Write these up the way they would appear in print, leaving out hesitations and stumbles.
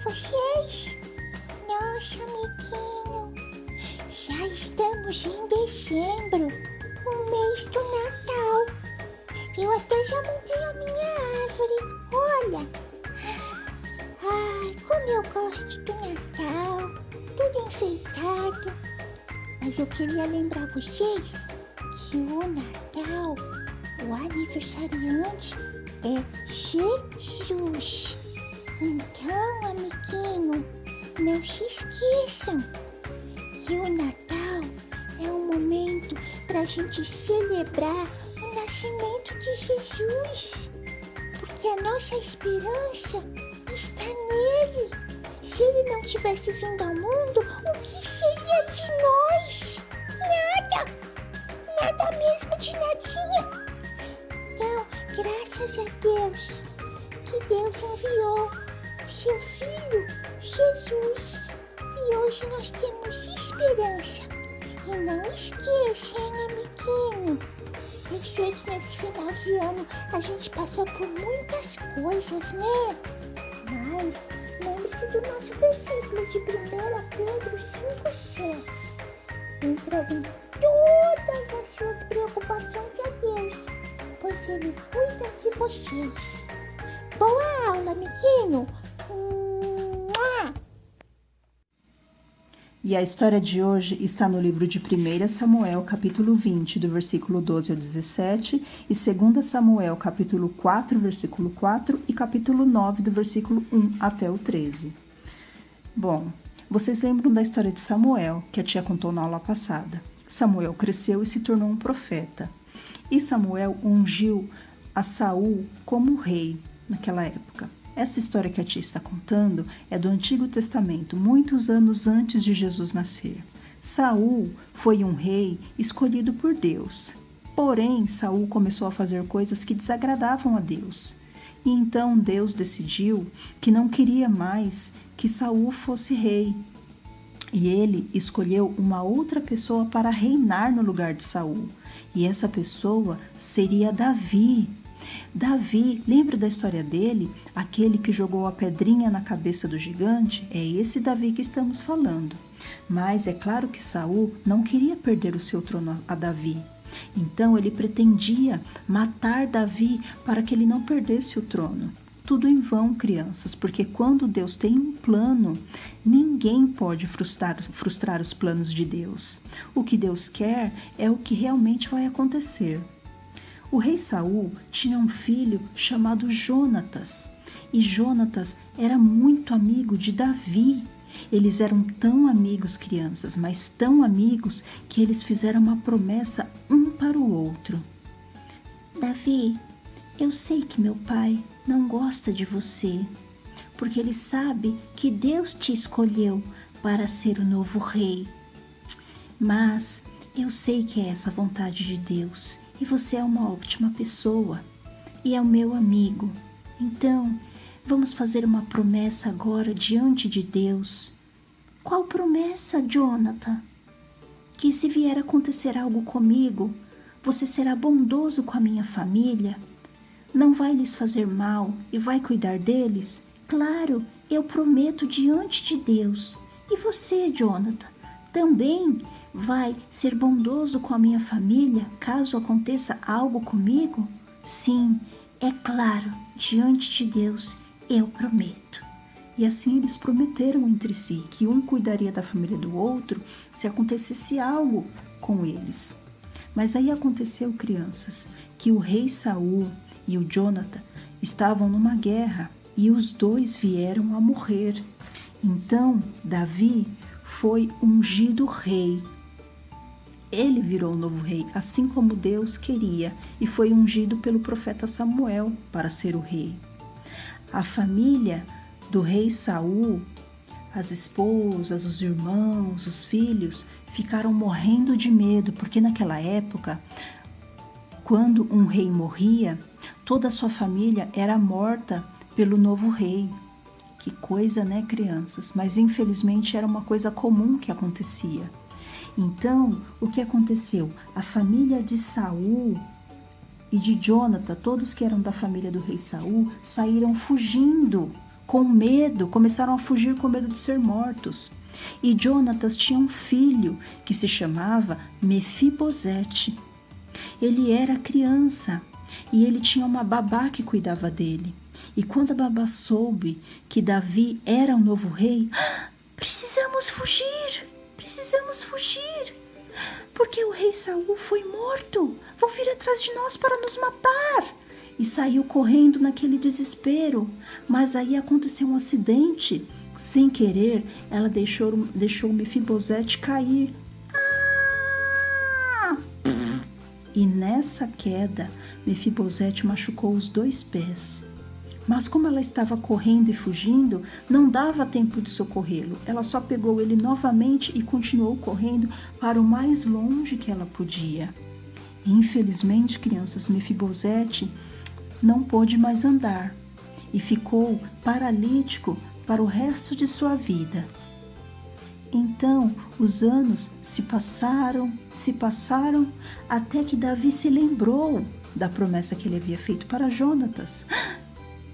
vocês? Nossa, amiguinho, já estamos em dezembro, o mês do Natal. Eu até já montei a minha árvore, olha. Ai, como eu gosto do Natal, tudo enfeitado. Mas eu queria lembrar vocês que o Natal, o aniversariante é Jesus. Então, amiguinho, não se esqueçam que o Natal é um momento para a gente celebrar o nascimento de Jesus, porque a nossa esperança está nele. Se ele não tivesse vindo ao mundo, o que seria de nós? Nada! Nada mesmo de nadinha. Então, graças a Deus, que Deus enviou seu Filho, Jesus. E hoje nós temos esperança. E não esqueça, hein, amiguinho? Eu sei que nesse final de ano a gente passou por muitas coisas, né? Mas lembre-se do nosso versículo de 1 Pedro 5,7. Entreguem todas as suas preocupações a Deus, pois Ele cuida de vocês. Boa aula, amiguinho! E a história de hoje está no livro de 1 Samuel, capítulo 20, do versículo 12 ao 17, e 2 Samuel, capítulo 4, versículo 4, e capítulo 9, do versículo 1 até o 13. Bom, vocês lembram da história de Samuel, que a tia contou na aula passada. Samuel cresceu e se tornou um profeta. E Samuel ungiu a Saul como rei naquela época. Essa história que a tia está contando é do Antigo Testamento, muitos anos antes de Jesus nascer. Saul foi um rei escolhido por Deus. Porém, Saul começou a fazer coisas que desagradavam a Deus. E então Deus decidiu que não queria mais que Saul fosse rei. E ele escolheu uma outra pessoa para reinar no lugar de Saul. E essa pessoa seria Davi. Davi, lembra da história dele? Aquele que jogou a pedrinha na cabeça do gigante? É esse Davi que estamos falando. Mas é claro que Saul não queria perder o seu trono a Davi. Então ele pretendia matar Davi para que ele não perdesse o trono. Tudo em vão, crianças, porque quando Deus tem um plano, ninguém pode frustrar os planos de Deus. O que Deus quer é o que realmente vai acontecer. O rei Saul tinha um filho chamado Jonatas, e Jonatas era muito amigo de Davi. Eles eram tão amigos, crianças, mas tão amigos que eles fizeram uma promessa um para o outro. Davi, eu sei que meu pai não gosta de você, porque ele sabe que Deus te escolheu para ser o novo rei. Mas eu sei que é essa a vontade de Deus. E você é uma ótima pessoa e é o meu amigo. Então, vamos fazer uma promessa agora diante de Deus. Qual promessa, Jonathan? Que se vier a acontecer algo comigo, você será bondoso com a minha família? Não vai lhes fazer mal e vai cuidar deles? Claro, eu prometo diante de Deus. E você, Jonathan, também vai ser bondoso com a minha família caso aconteça algo comigo? Sim, é claro, diante de Deus eu prometo. E assim eles prometeram entre si que um cuidaria da família do outro se acontecesse algo com eles. Mas aí aconteceu, crianças, que o rei Saul e o Jonathan estavam numa guerra e os dois vieram a morrer. Então Davi foi ungido rei. Ele virou o novo rei, assim como Deus queria, e foi ungido pelo profeta Samuel para ser o rei. A família do rei Saul, as esposas, os irmãos, os filhos, ficaram morrendo de medo, porque naquela época, quando um rei morria, toda a sua família era morta pelo novo rei. Que coisa, né, crianças? Mas infelizmente era uma coisa comum que acontecia. Então, o que aconteceu? A família de Saul e de Jonathan, todos que eram da família do rei Saul, saíram fugindo com medo, começaram a fugir com medo de ser mortos. E Jonatas tinha um filho que se chamava Mefibosete. Ele era criança e ele tinha uma babá que cuidava dele. E quando a babá soube que Davi era o novo rei, precisamos fugir, porque o rei Saul foi morto, vão vir atrás de nós para nos matar. E saiu correndo naquele desespero, mas aí aconteceu um acidente. Sem querer, ela deixou Mefibosete cair. E nessa queda, Mefibosete machucou os 2 pés. Mas como ela estava correndo e fugindo, não dava tempo de socorrê-lo. Ela só pegou ele novamente e continuou correndo para o mais longe que ela podia. Infelizmente, crianças, Mefibosete não pôde mais andar e ficou paralítico para o resto de sua vida. Então, os anos se passaram, até que Davi se lembrou da promessa que ele havia feito para Jonatas.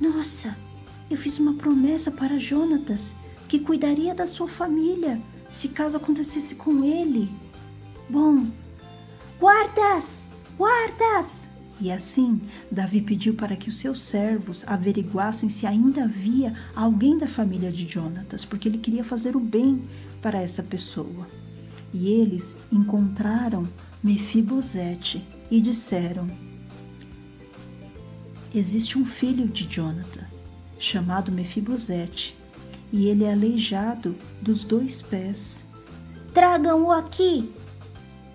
Nossa, eu fiz uma promessa para Jonatas, que cuidaria da sua família, se caso acontecesse com ele. Bom, guardas! E assim, Davi pediu para que os seus servos averiguassem se ainda havia alguém da família de Jonatas, porque ele queria fazer o bem para essa pessoa. E eles encontraram Mefibosete e disseram: existe um filho de Jonathan, chamado Mefibosete, e ele é aleijado dos 2 pés. Tragam-o aqui!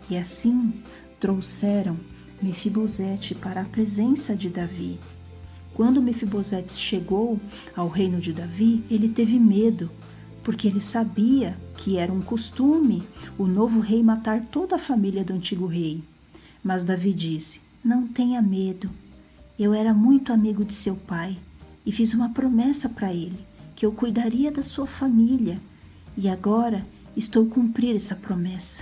E assim trouxeram Mefibosete para a presença de Davi. Quando Mefibosete chegou ao reino de Davi, ele teve medo, porque ele sabia que era um costume o novo rei matar toda a família do antigo rei. Mas Davi disse: não tenha medo. Eu era muito amigo de seu pai e fiz uma promessa para ele, que eu cuidaria da sua família. E agora estou a cumprir essa promessa.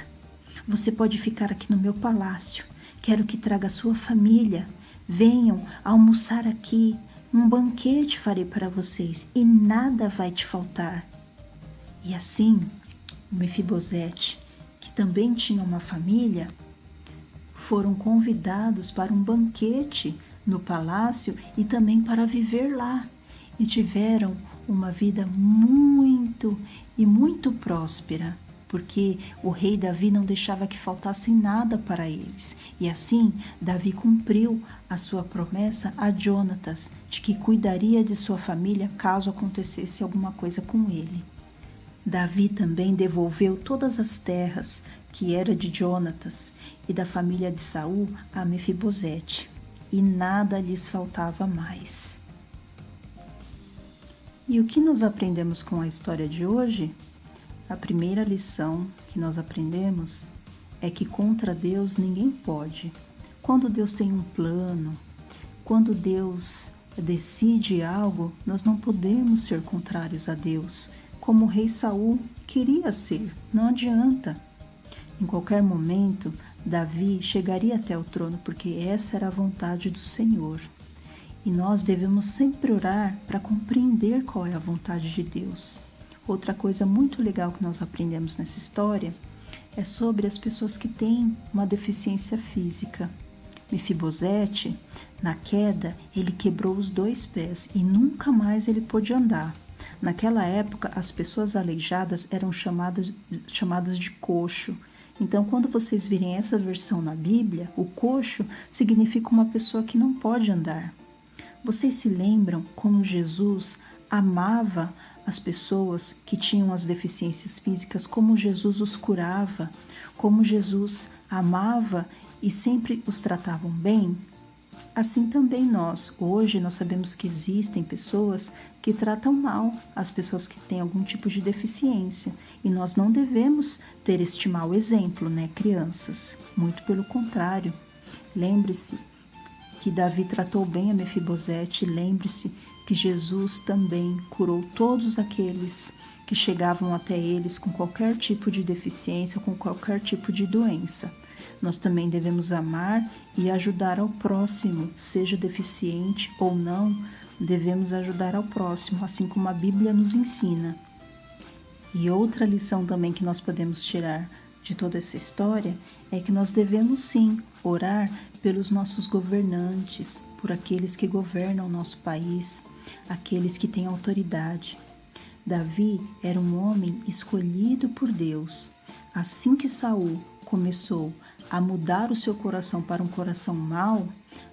Você pode ficar aqui no meu palácio. Quero que traga a sua família. Venham almoçar aqui. Um banquete farei para vocês e nada vai te faltar. E assim, Mefibosete, que também tinha uma família, foram convidados para um banquete no palácio e também para viver lá. E tiveram uma vida muito próspera, porque o rei Davi não deixava que faltasse nada para eles. E assim, Davi cumpriu a sua promessa a Jonatas, de que cuidaria de sua família caso acontecesse alguma coisa com ele. Davi também devolveu todas as terras que era de Jonatas e da família de Saul a Mefibosete, e nada lhes faltava mais. E o que nós aprendemos com a história de hoje? A primeira lição que nós aprendemos é que contra Deus ninguém pode. Quando Deus tem um plano, quando Deus decide algo, nós não podemos ser contrários a Deus, como o rei Saul queria ser, não adianta. Em qualquer momento, Davi chegaria até o trono, porque essa era a vontade do Senhor. E nós devemos sempre orar para compreender qual é a vontade de Deus. Outra coisa muito legal que nós aprendemos nessa história é sobre as pessoas que têm uma deficiência física. Mefibosete, na queda, ele quebrou os 2 pés e nunca mais ele pôde andar. Naquela época, as pessoas aleijadas eram chamadas de coxo. Então, quando vocês virem essa versão na Bíblia, o coxo significa uma pessoa que não pode andar. Vocês se lembram como Jesus amava as pessoas que tinham as deficiências físicas, como Jesus os curava, como Jesus amava e sempre os tratavam bem? Assim também hoje nós sabemos que existem pessoas que tratam mal as pessoas que têm algum tipo de deficiência, e nós não devemos ter este mau exemplo, né, crianças? Muito pelo contrário. Lembre-se que Davi tratou bem a Mefibosete, lembre-se que Jesus também curou todos aqueles que chegavam até eles com qualquer tipo de deficiência, com qualquer tipo de doença. Nós também devemos amar e ajudar ao próximo, seja deficiente ou não, devemos ajudar ao próximo, assim como a Bíblia nos ensina. E outra lição também que nós podemos tirar de toda essa história é que nós devemos sim orar pelos nossos governantes, por aqueles que governam o nosso país, aqueles que têm autoridade. Davi era um homem escolhido por Deus. Assim que Saul começou a mudar o seu coração para um coração mau,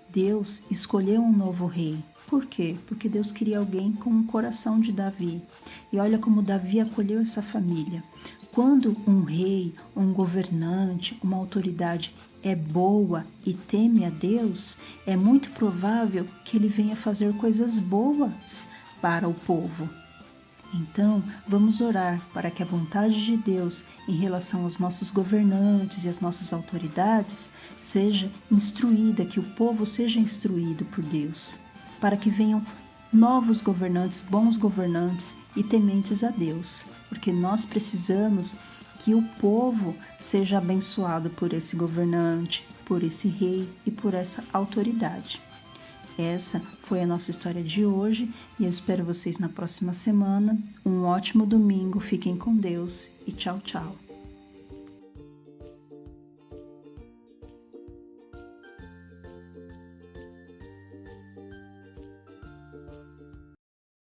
Deus escolheu um novo rei. Por quê? Porque Deus queria alguém com o coração de Davi. E olha como Davi acolheu essa família. Quando um rei, um governante, uma autoridade é boa e teme a Deus, é muito provável que ele venha fazer coisas boas para o povo. Então, vamos orar para que a vontade de Deus em relação aos nossos governantes e às nossas autoridades seja instruída, que o povo seja instruído por Deus, para que venham novos governantes, bons governantes e tementes a Deus, porque nós precisamos que o povo seja abençoado por esse governante, por esse rei e por essa autoridade. Essa foi a nossa história de hoje e eu espero vocês na próxima semana. Um ótimo domingo, fiquem com Deus e tchau, tchau.